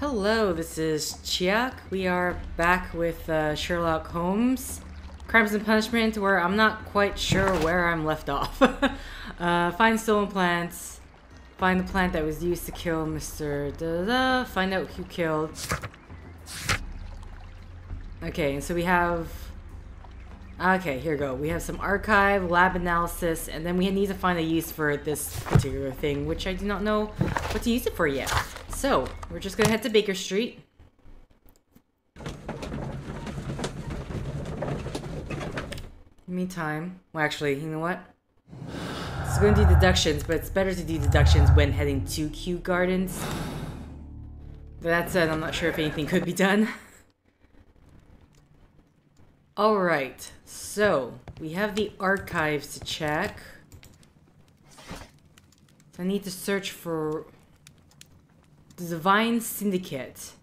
Hello, this is Chiak. We are back with Sherlock Holmes, Crimes and Punishment, where I'm not quite sure where I'm left off. Find stolen plants. Find the plant that was used to kill Mr. Da-da-da. Find out who killed. Okay, so we have... Okay, here we go. We have some archive, lab analysis, and then we need to find a use for this particular thing, which I do not know what to use it for yet. So, we're just gonna head to Baker Street. Meantime, well actually, you know what? It's gonna do deductions, but it's better to do deductions when heading to Kew Gardens. That said, I'm not sure if anything could be done. Alright, so we have the archives to check. So I need to search for the Divine Syndicate.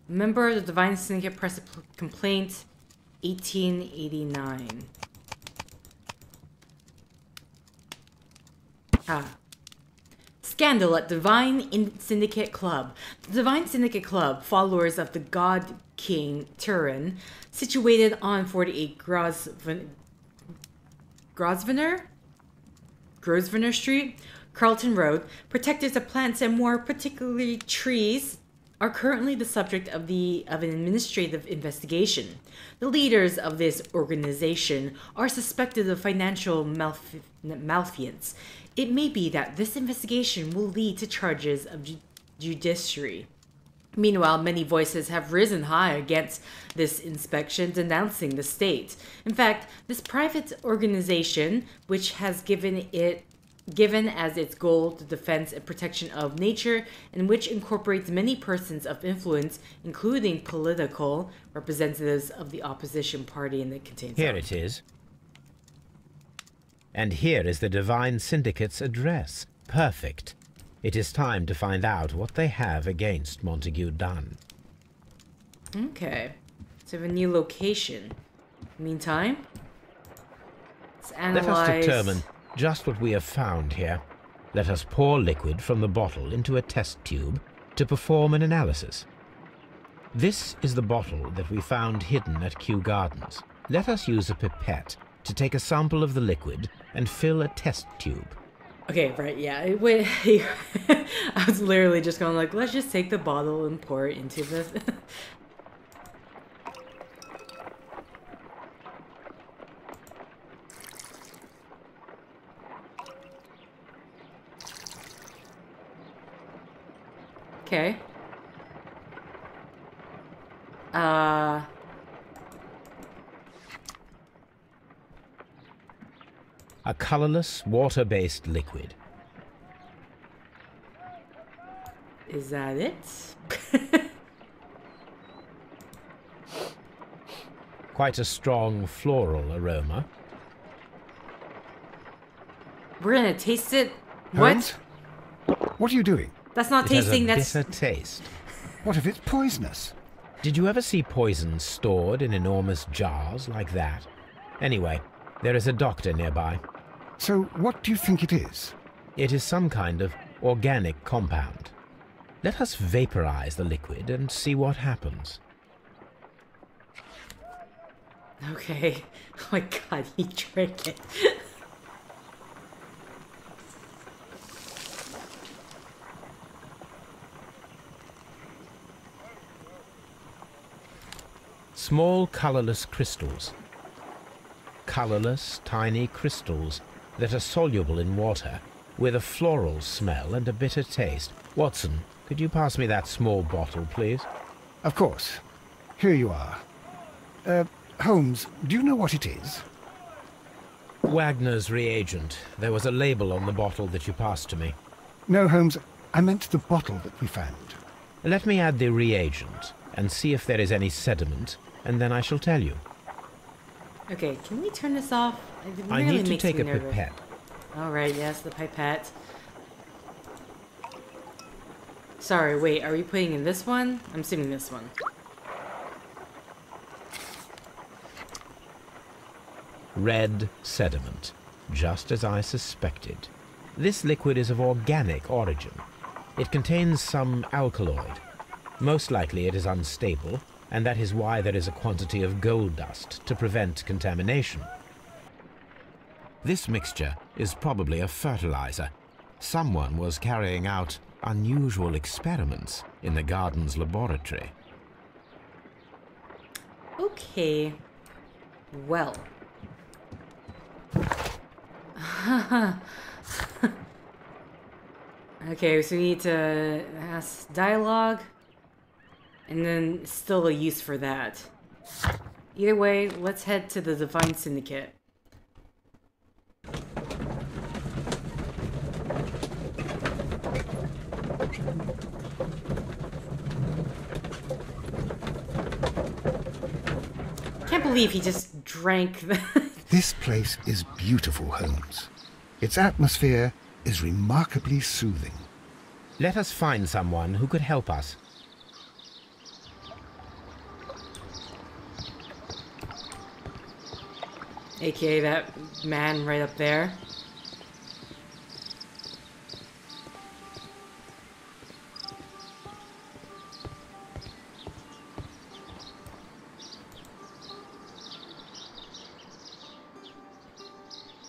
A member of the Divine Syndicate pressed a complaint 1889. Scandal at Divine Syndicate Club. The Divine Syndicate Club, followers of the God King Turin, situated on 48 Grosvenor Street, Carlton Road, protectors of plants and more particularly trees, are currently the subject of an administrative investigation. The leaders of this organization are suspected of financial malfeasance. It may be that this investigation will lead to charges of judiciary. Meanwhile, many voices have risen high against this inspection, denouncing the state. In fact, this private organization, which has given as its goal the defense and protection of nature, and which incorporates many persons of influence, including political representatives of the opposition party, and it contains... Here it is. And here is the Divine Syndicate's address. Perfect. It is time to find out what they have against Montague Dunn. Okay. So we have a new location. Meantime, let's analyze... Let us determine just what we have found here. Let us pour liquid from the bottle into a test tube to perform an analysis. This is the bottle that we found hidden at Kew Gardens. Let us use a pipette to take a sample of the liquid and fill a test tube. Okay, right, yeah. Wait, I was literally just going like, let's just take the bottle and pour it into this. Okay. A colorless, water-based liquid. Is that it? Quite a strong floral aroma. We're gonna taste it. Holmes? What? What are you doing? That's not tasting, that's... It has a bitter taste. What if it's poisonous? Did you ever see poison stored in enormous jars like that? Anyway, there is a doctor nearby. So what do you think it is? It is some kind of organic compound. Let us vaporize the liquid and see what happens. Okay. Oh my god, he drank it. Small colorless crystals. Colorless, tiny crystals that are soluble in water, with a floral smell and a bitter taste. Watson, could you pass me that small bottle, please? Of course. Here you are. Holmes, do you know what it is? Wagner's reagent. There was a label on the bottle that you passed to me. No, Holmes, I meant the bottle that we found. Let me add the reagent and see if there is any sediment, and then I shall tell you. Okay, can we turn this off? It really I need to makes take me a nervous. pipette. Alright, yes, the pipette. Sorry, wait, are we putting in this one? I'm assuming this one. Red sediment, just as I suspected. This liquid is of organic origin. It contains some alkaloid. Most likely it is unstable, and that is why there is a quantity of gold dust to prevent contamination. This mixture is probably a fertilizer. Someone was carrying out unusual experiments in the garden's laboratory. Okay. Well. Okay, so we need to ask dialogue, and then still a use for that. Either way, let's head to the Divine Syndicate. Can't believe he just drank the... This place is beautiful, Holmes. Its atmosphere is remarkably soothing. Let us find someone who could help us. AKA that man right up there.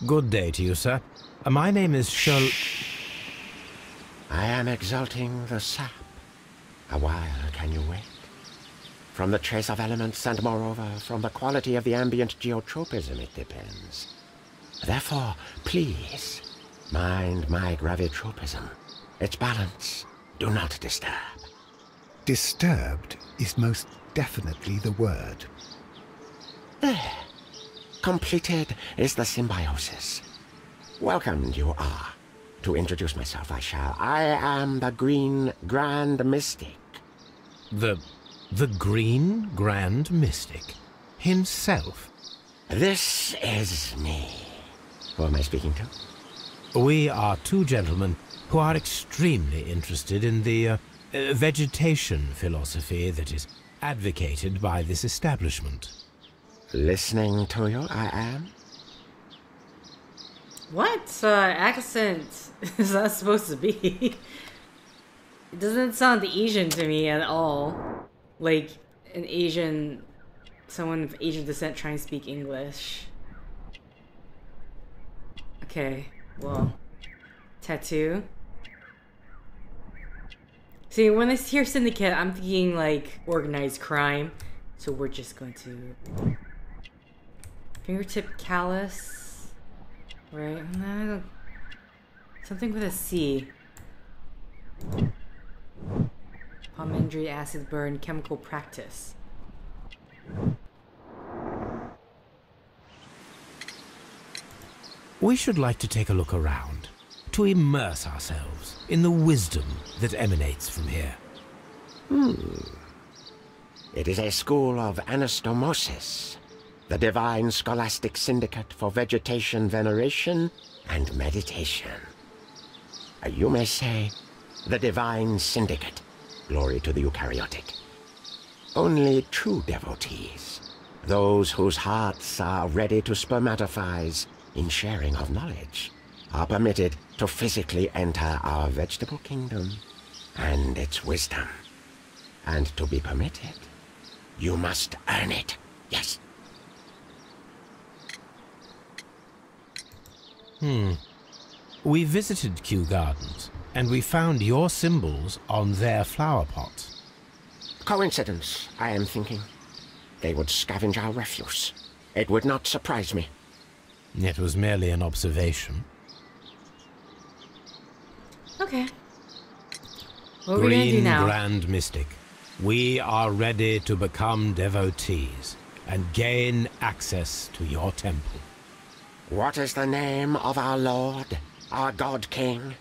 Good day to you, sir. My name is Sherlock... I am exalting the sap. A while can you wait? From the trace of elements and moreover from the quality of the ambient geotropism it depends. Therefore, please, mind my gravitropism. Its balance. Do not disturb. Disturbed is most definitely the word. There. Completed is the symbiosis. Welcomed you are. To introduce myself I shall. I am the Green Grand Mystic. The Green Grand Mystic himself? This is me. Who am I speaking to? We are two gentlemen who are extremely interested in the vegetation philosophy that is advocated by this establishment. Listening to you, I am. What accent is that supposed to be? It doesn't sound Asian to me at all. Like an Asian, someone of Asian descent trying to speak English. Okay, well, tattoo. See, when I hear syndicate, I'm thinking like organized crime. So we're just going to fingertip callus, right? No, something with a C. Palmindry, acid burn, chemical practice. We should like to take a look around, to immerse ourselves in the wisdom that emanates from here. It is a school of anastomosis, the Divine Scholastic Syndicate for Vegetation Veneration and Meditation. You may say, the Divine Syndicate, glory to the eukaryotic. Only true devotees, those whose hearts are ready to spermatophize in sharing of knowledge, are permitted to physically enter our vegetable kingdom and its wisdom. And to be permitted, you must earn it, yes. We visited Kew Gardens, and we found your symbols on their flower pots. Coincidence, I am thinking. They would scavenge our refuse. It would not surprise me. It was merely an observation. Okay. What are we gonna do Green now? Grand Mystic, we are ready to become devotees and gain access to your temple. What is the name of our Lord, our God King?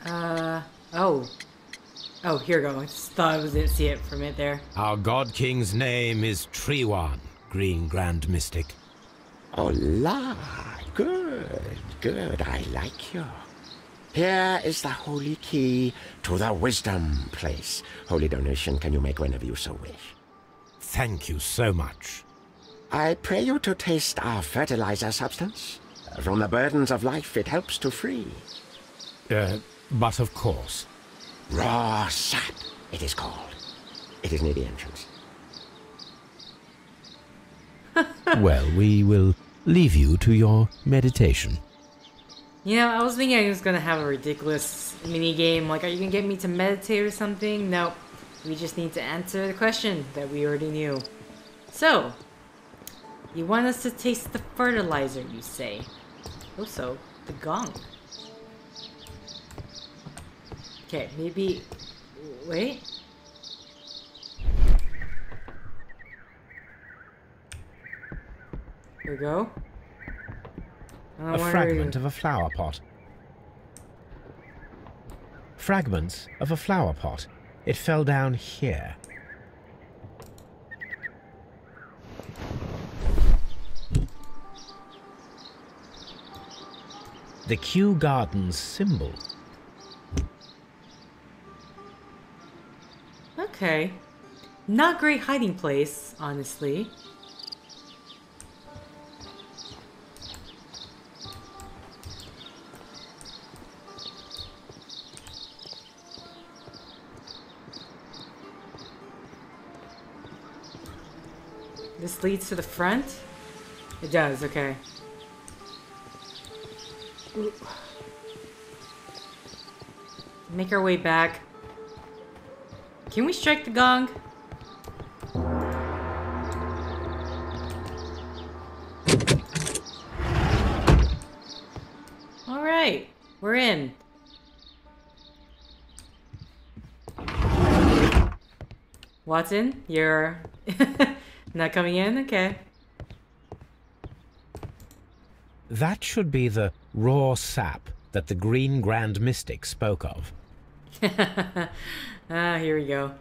Oh, here we go. I just thought I didn't see it from it there. Our God King's name is Trewan, Green Grand Mystic. Oh, la, good, good, I like you. Here is the holy key to the wisdom place. Holy donation can you make whenever you so wish. Thank you so much. I pray you to taste our fertilizer substance. From the burdens of life it helps to free. But of course. Raw sap, it is called. It is near the entrance. Well, we will leave you to your meditation. You know, I was thinking I was gonna have a ridiculous mini game. Like, are you gonna get me to meditate or something? Nope. We just need to answer the question that we already knew. So, you want us to taste the fertilizer, you say? Also, the gong. Okay, maybe... Wait. Here we go. A fragment of a flower pot. Fragments of a flower pot. It fell down here. The Kew Gardens symbol. Okay. Not great hiding place, honestly. This leads to the front? It does, okay. Ooh. Make our way back. Can we strike the gong? Alright, we're in. Watson, you're not coming in? Okay. That should be the raw sap that the Green Grand Mystic spoke of. Ah, here we go.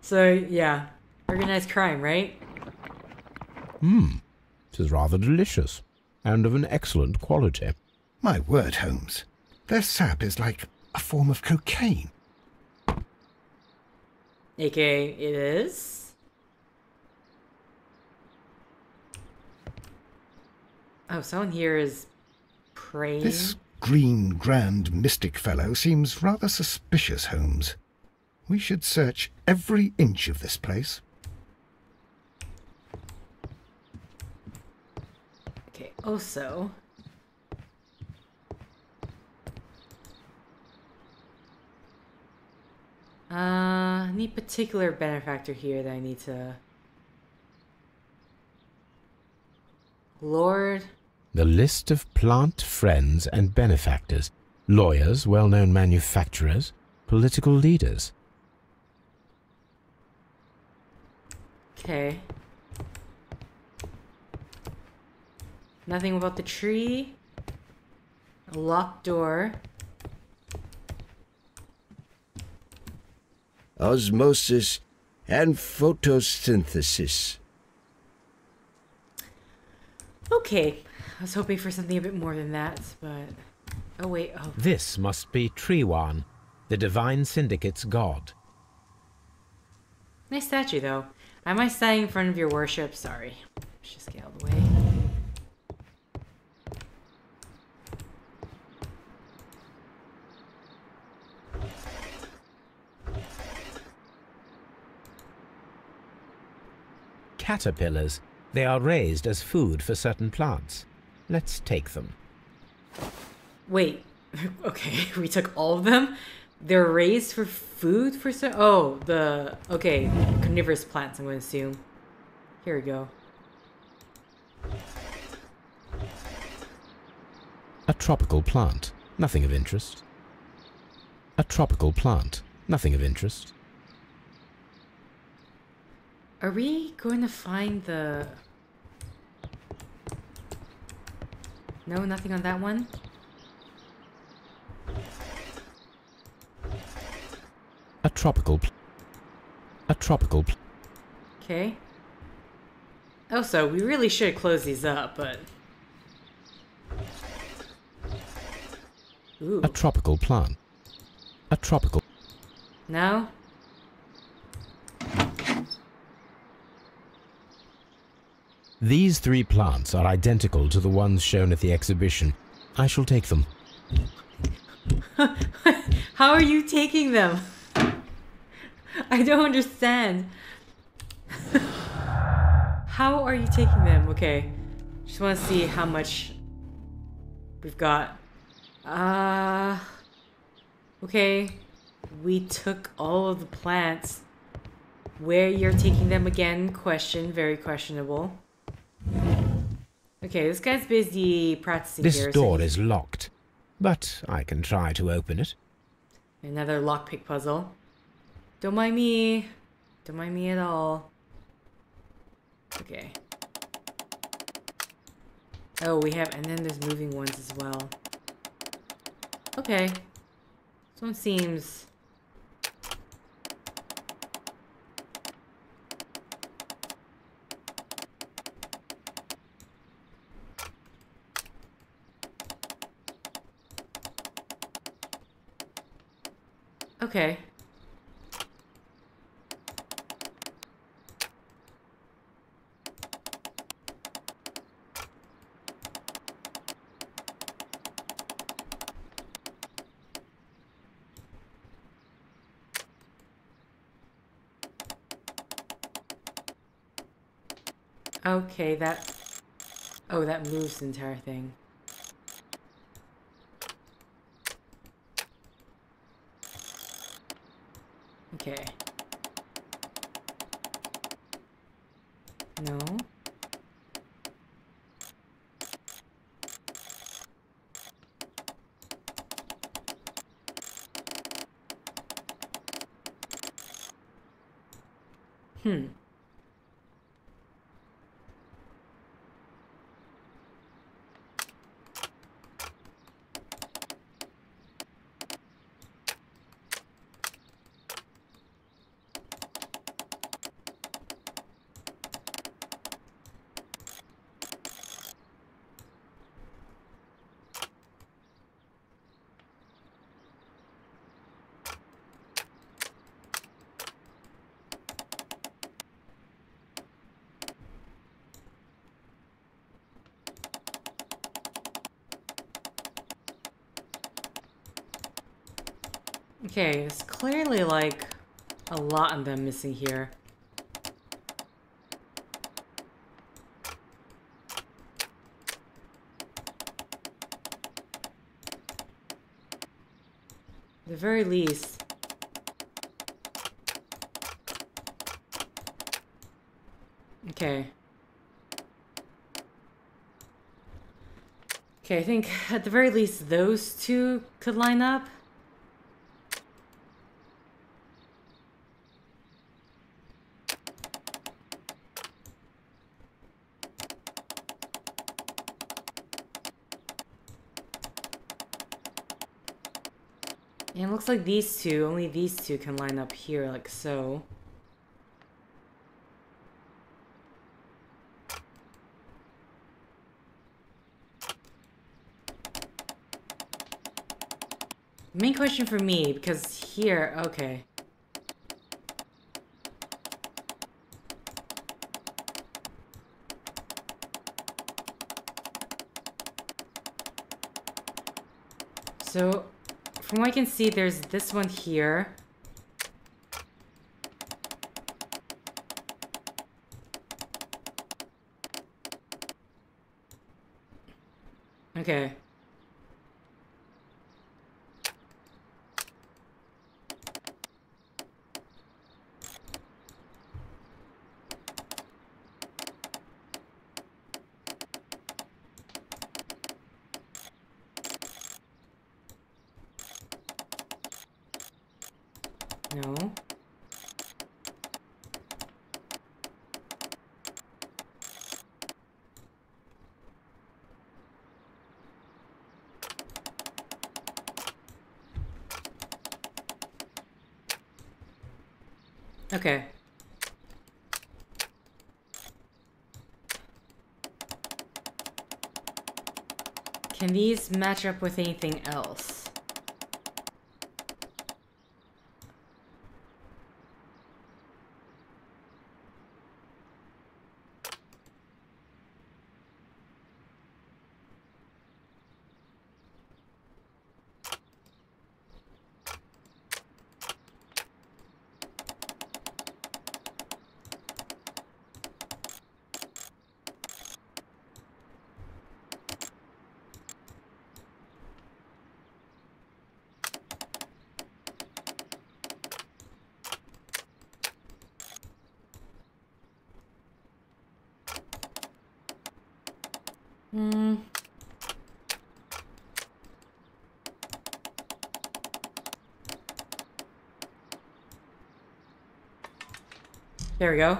So, yeah. Organized crime, right? It is rather delicious, and of an excellent quality. My word, Holmes. Their sap is like a form of cocaine. AKA, it is. Oh, someone here is praying. This Green Grand Mystic fellow seems rather suspicious, Holmes. We should search every inch of this place. Okay, also... any particular benefactor here that I need to... Lord... The list of plant friends and benefactors, lawyers, well-known manufacturers, political leaders. Okay. Nothing about the tree. A locked door. Osmosis and photosynthesis. Okay. I was hoping for something a bit more than that, but... Oh, wait. Oh. This must be Triwan, the Divine Syndicate's god. Nice statue, though. I might stand in front of your worship. Sorry. Let's just get out of the way. Caterpillars. They are raised as food for certain plants. Let's take them. Wait. Okay, we took all of them? They're raised for food for some... Oh, the... Okay, carnivorous plants, I'm going to assume. Here we go. A tropical plant. Nothing of interest. A tropical plant. Nothing of interest. Are we going to find the... No, nothing on that one? A tropical Okay. Oh, so we really should close these up, but... Ooh. A tropical plant. A tropical... No? These three plants are identical to the ones shown at the exhibition. I shall take them. How are you taking them? I don't understand. How are you taking them? Okay. Just want to see how much we've got. Okay. We took all of the plants. Where you're taking them again? Question. Very questionable. Okay, this guy's busy practicing This here. door is locked, but I can try to open it. Another lockpick puzzle. Don't mind me. Don't mind me at all. Okay. Oh, we have, and then there's moving ones as well. Okay. This one seems... Okay. Okay, that... Oh, that moves the entire thing. Okay. No. Okay, there's clearly like a lot of them missing here. At the very least. Okay. Okay, I think at the very least those two could line up. And it looks like these two, only these two can line up here, like so. Main question for me, because here, okay. So, from what I can see, there's this one here. Okay. No. Okay. Can these match up with anything else? Hmm. There we go.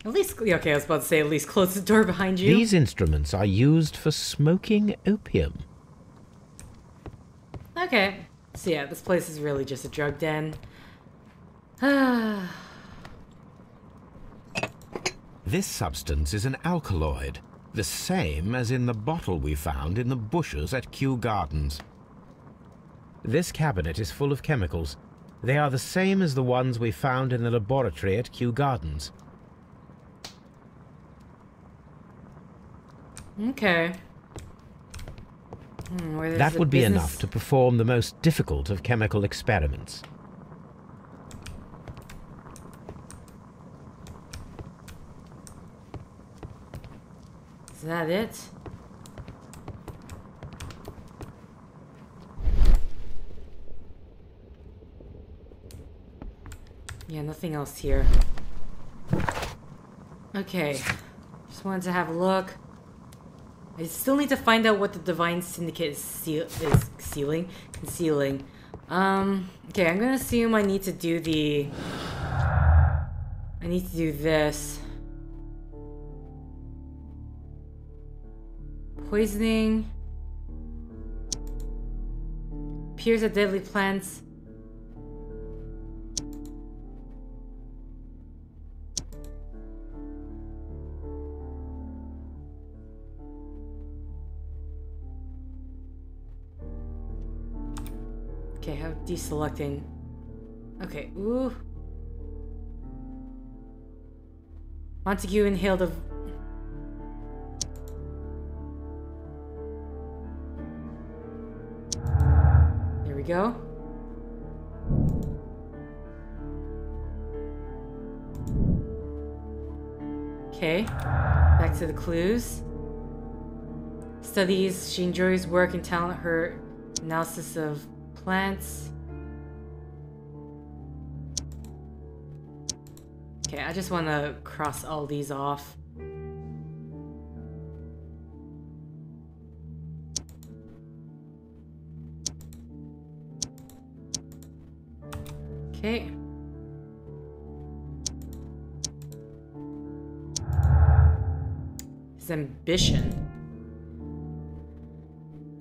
At least, okay, I was about to say at least close the door behind you. These instruments are used for smoking opium. Okay. So yeah, this place is really just a drug den. This substance is an alkaloid, the same as in the bottle we found in the bushes at Kew Gardens. This cabinet is full of chemicals. They are the same as the ones we found in the laboratory at Kew Gardens. Okay. That would be enough to perform the most difficult of chemical experiments. Is that it? Yeah, nothing else here. Okay. Just wanted to have a look. I still need to find out what the Divine Syndicate is concealing. Okay, I'm gonna assume I need to do this. Poisoning. Appears that deadly plants. Okay, how deselecting. Okay, ooh. Montague inhaled a... There we go. Okay, back to the clues. Studies, she enjoys work and talent, her analysis of plants. Okay, I just want to cross all these off. Okay. His ambition.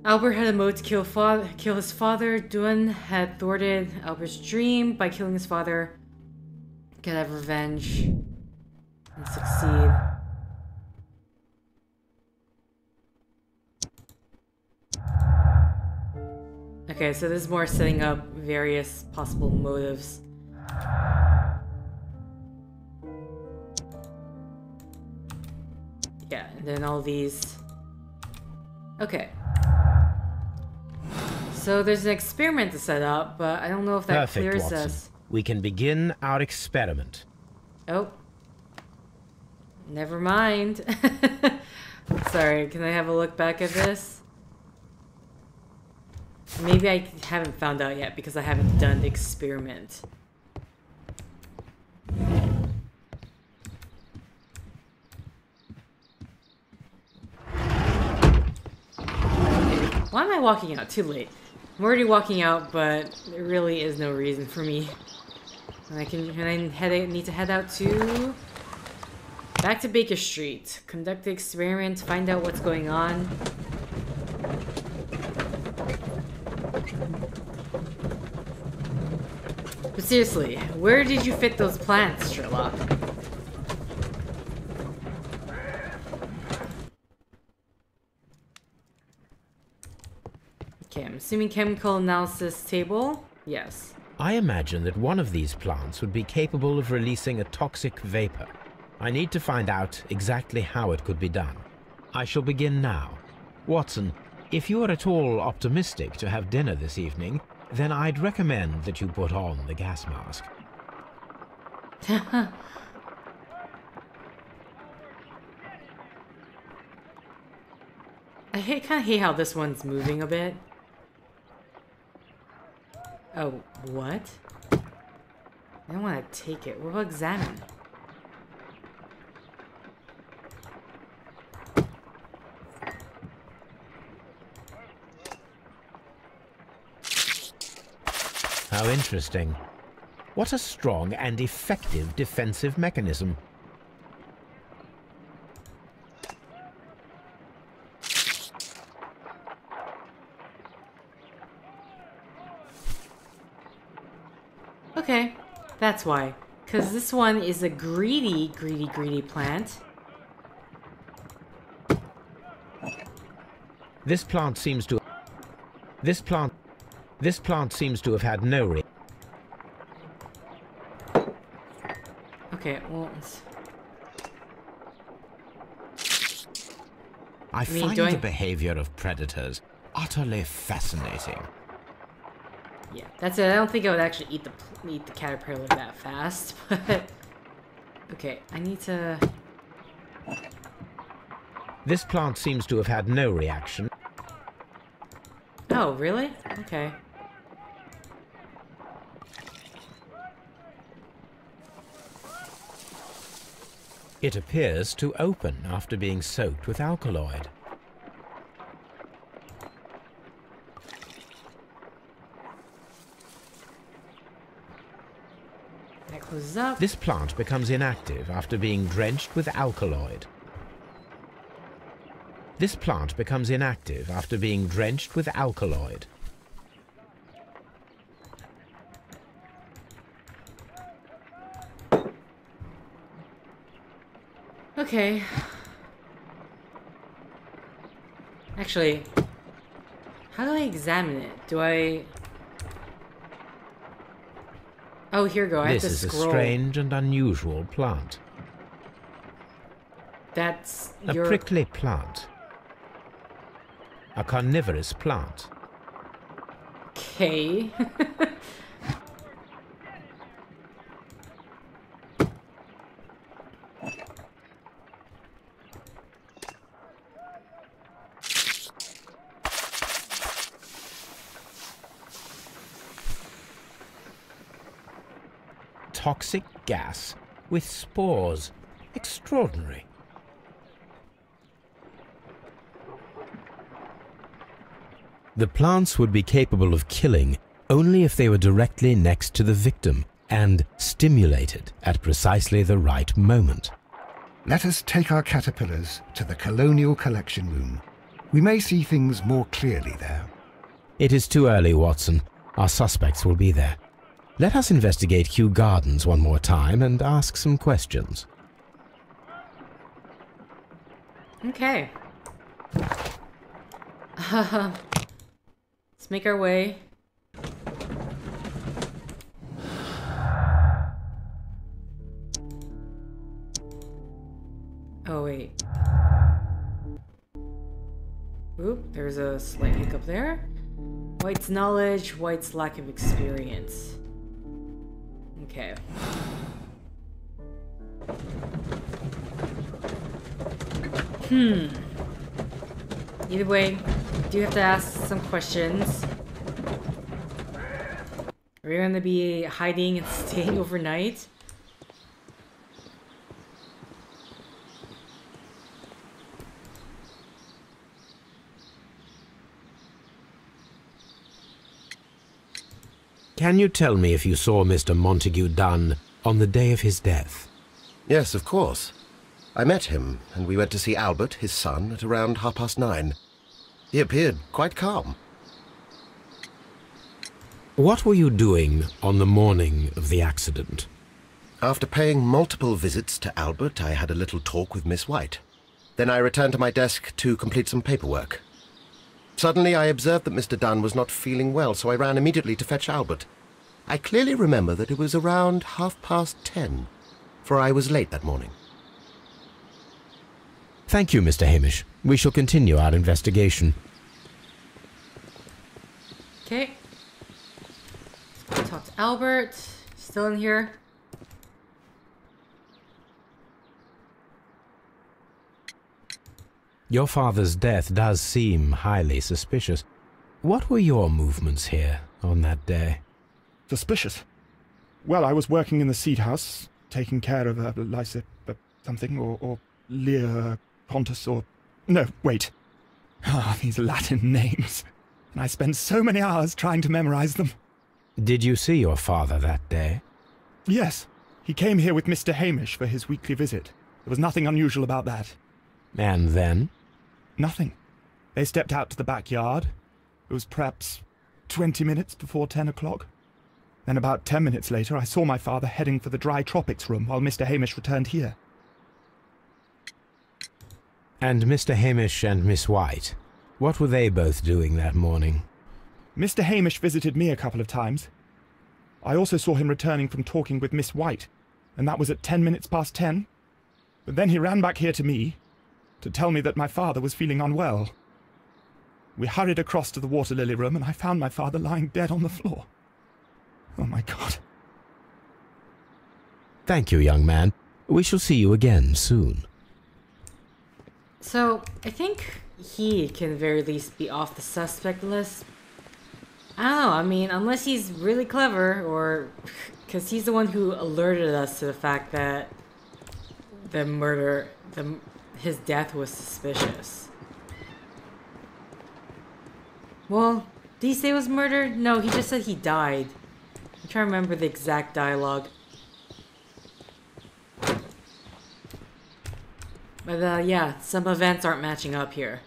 Albert had a motive to kill his father. Duan had thwarted Albert's dream by killing his father. Could have revenge and succeed. Okay, so this is more setting up various possible motives. Yeah, and then all these. Okay. So there's an experiment to set up, but I don't know if that Perfect, clears Watson. us. We can begin our experiment. Oh. Never mind. Sorry, can I have a look back at this? Maybe I haven't found out yet because I haven't done the experiment. Why am I walking out? Too late. I'm already walking out, but there really is no reason for me. And I need to head out to... Back to Baker Street. Conduct the experiment, find out what's going on. But seriously, where did you fit those plants, Sherlock? Okay, I'm assuming chemical analysis table. Yes. I imagine that one of these plants would be capable of releasing a toxic vapor. I need to find out exactly how it could be done. I shall begin now. Watson, if you are at all optimistic to have dinner this evening, then I'd recommend that you put on the gas mask. I kind of hate how this one's moving a bit. Oh, what? I don't want to take it. What about examine? How interesting. What a strong and effective defensive mechanism. Okay, that's why. Because this one is a greedy plant. This plant seems to have had no Okay, well... I find the behavior of predators utterly fascinating. Yeah, that's it. I don't think I would actually eat the caterpillar that fast, but... Okay, I need to... This plant seems to have had no reaction. Oh, really? Okay. It appears to open after being soaked with alkaloid. That closes up. This plant becomes inactive after being drenched with alkaloid. This plant becomes inactive after being drenched with alkaloid. Okay. Actually, how do I examine it? Do I... Oh, here we go. I have to This is scroll. a strange and unusual plant. That's A your... prickly plant. A carnivorous plant. Okay. Toxic gas with spores. Extraordinary. The plants would be capable of killing only if they were directly next to the victim and stimulated at precisely the right moment. Let us take our caterpillars to the Colonial Collection Room. We may see things more clearly there. It is too early, Watson. Our suspects will be there. Let us investigate Kew Gardens one more time and ask some questions. Okay. Let's make our way. Oh, wait. Oop, there's a slight hiccup there. White's knowledge, White's lack of experience. Okay. Either way, do have to ask some questions. Are we going to be hiding and staying overnight? Can you tell me if you saw Mr. Montague Dunn on the day of his death? Yes, of course. I met him, and we went to see Albert, his son, at around 9:30. He appeared quite calm. What were you doing on the morning of the accident? After paying multiple visits to Albert, I had a little talk with Miss White. Then I returned to my desk to complete some paperwork. Suddenly I observed that Mr. Dunn was not feeling well, so I ran immediately to fetch Albert. I clearly remember that it was around 10:30, for I was late that morning. Thank you, Mr. Hamish. We shall continue our investigation. Okay. Let's go talk to Albert. Still in here? Your father's death does seem highly suspicious. What were your movements here on that day? Suspicious. Well, I was working in the seed house, taking care of Lysa something, or Lear Pontus, or... No, wait. Ah, these Latin names. And I spent so many hours trying to memorize them. Did you see your father that day? Yes. He came here with Mr. Hamish for his weekly visit. There was nothing unusual about that. And then? Nothing. They stepped out to the backyard. It was perhaps 20 minutes before 10 o'clock. Then about 10 minutes later, I saw my father heading for the dry tropics room while Mr. Hamish returned here. And Mr. Hamish and Miss White, what were they both doing that morning? Mr. Hamish visited me a couple of times. I also saw him returning from talking with Miss White, and that was at 10 minutes past 10. But then he ran back here to me to tell me that my father was feeling unwell. We hurried across to the water lily room, and I found my father lying dead on the floor. Oh, my God. Thank you, young man. We shall see you again soon. So, I think he can very least be off the suspect list. I don't know, I mean, unless he's really clever, or... Because he's the one who alerted us to the fact that the murder... his death was suspicious. Well, did he say it was murder? No, he just said he died. I'm trying to remember the exact dialogue. But yeah, some events aren't matching up here.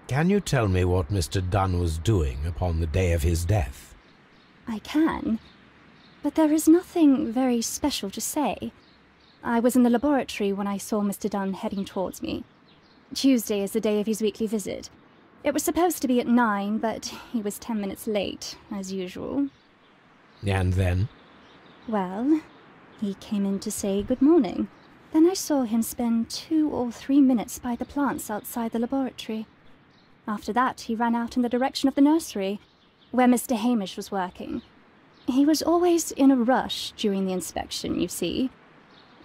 Can you tell me what Mr. Dunn was doing upon the day of his death? I can, but there is nothing very special to say. I was in the laboratory when I saw Mr. Dunn heading towards me. Tuesday is the day of his weekly visit. It was supposed to be at 9, but he was 10 minutes late, as usual. And then? Well, he came in to say good morning. Then I saw him spend 2 or 3 minutes by the plants outside the laboratory. After that, he ran out in the direction of the nursery, where Mr. Hamish was working. He was always in a rush during the inspection, you see.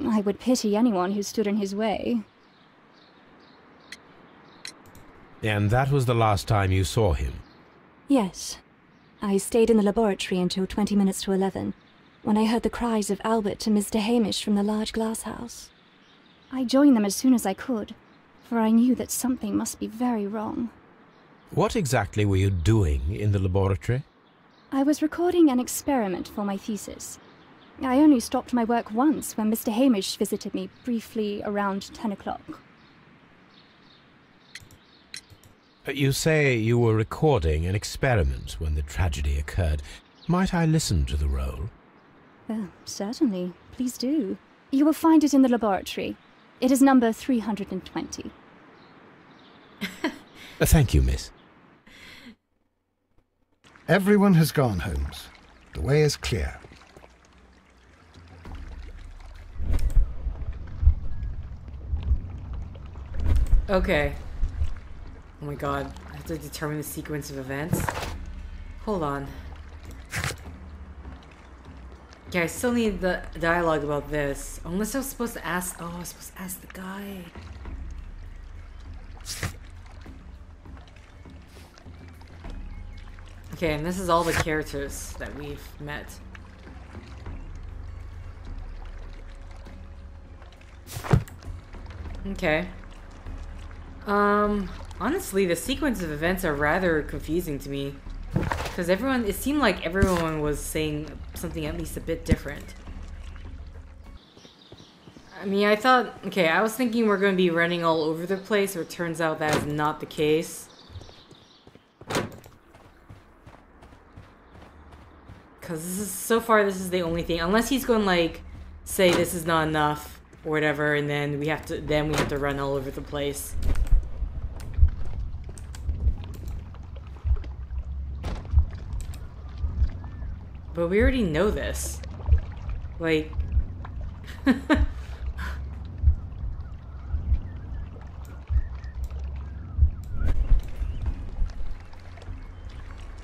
I would pity anyone who stood in his way. And that was the last time you saw him? Yes. I stayed in the laboratory until 20 minutes to 11, when I heard the cries of Albert and Mr. Hamish from the large glass house. I joined them as soon as I could, for I knew that something must be very wrong. What exactly were you doing in the laboratory? I was recording an experiment for my thesis. I only stopped my work once when Mr. Hamish visited me briefly around 10 o'clock. You say you were recording an experiment when the tragedy occurred. Might I listen to the roll? Well, certainly. Please do. You will find it in the laboratory. It is number 320. Thank you, miss. Everyone has gone, Holmes. The way is clear. Okay. Oh my god. I have to determine the sequence of events. Hold on. Okay, I still need the dialogue about this. Unless I was supposed to ask... Oh, I was supposed to ask the guy. Okay, and this is all the characters that we've met. Okay. Honestly, the sequence of events are rather confusing to me. Because it seemed like everyone was saying something at least a bit different. I mean, I was thinking we're going to be running all over the place, or it turns out that is not the case. Because so far this is the only thing. Unless he's going to, like, say this is not enough, or whatever, and then we have to run all over the place. But we already know this. Like...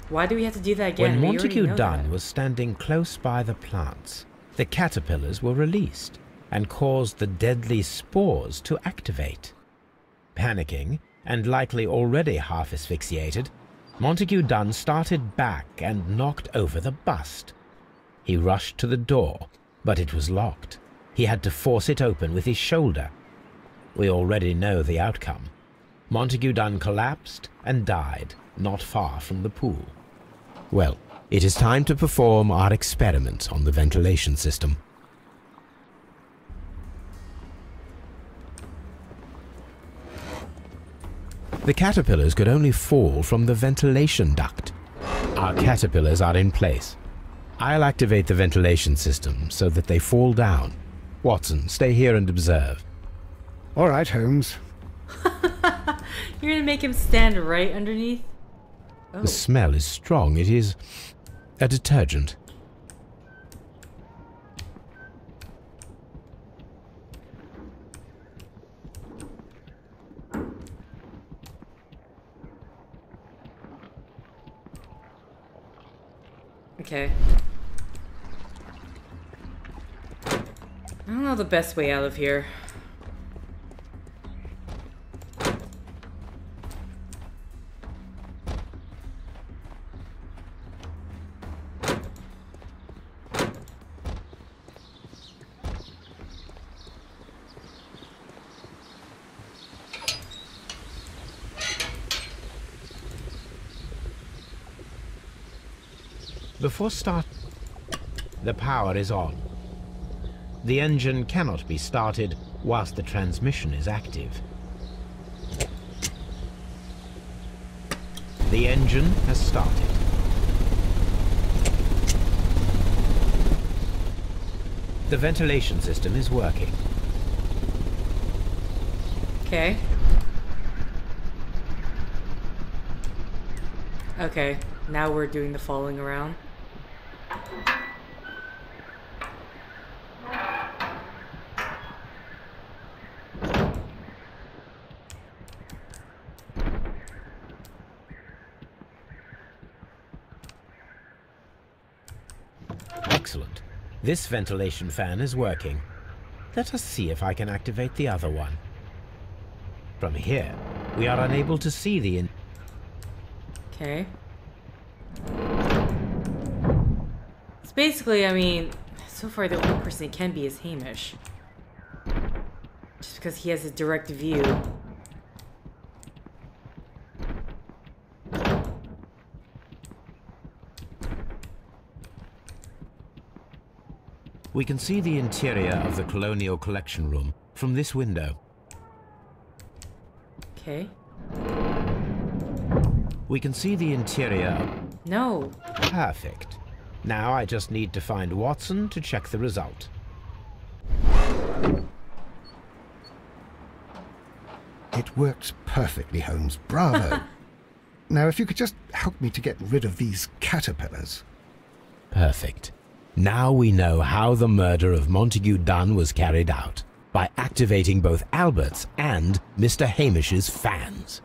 Why do we have to do that again? When Montague Dunn was standing close by the plants, the caterpillars were released and caused the deadly spores to activate. Panicking, and likely already half asphyxiated, Montague Dunn started back and knocked over the bust. He rushed to the door, but it was locked. He had to force it open with his shoulder. We already know the outcome. Montague Dunn collapsed and died not far from the pool. Well, it is time to perform our experiment on the ventilation system. The caterpillars could only fall from the ventilation duct. Our caterpillars are in place. I'll activate the ventilation system so that they fall down. Watson, stay here and observe. All right, Holmes. You're gonna make him stand right underneath? Oh. The smell is strong. It is a detergent. Okay. I don't know the best way out of here. Before start, the power is on. The engine cannot be started whilst the transmission is active. The engine has started. The ventilation system is working. Okay. Okay, now we're doing the falling around. Excellent. This ventilation fan is working. Let us see if I can activate the other one. From here, we are unable to see the Okay. So basically, I mean, so far the only person it can be is Hamish. Just because he has a direct view. We can see the interior of the Colonial Collection Room from this window. Okay. We can see the interior. No. Perfect. Now I just need to find Watson to check the result. It works perfectly, Holmes. Bravo. Now, if you could just help me to get rid of these caterpillars. Perfect. Now we know how the murder of Montague Dunn was carried out, by activating both Albert's and Mr. Hamish's fans.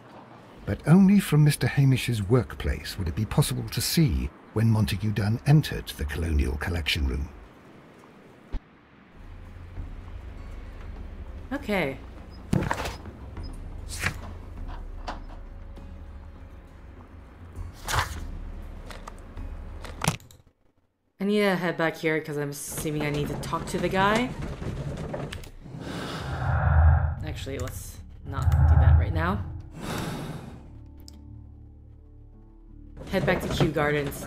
But only from Mr. Hamish's workplace would it be possible to see when Montague Dunn entered the Colonial Collection Room. Okay. I need to head back here because I'm assuming I need to talk to the guy. Actually, let's not do that right now. Head back to Kew Gardens.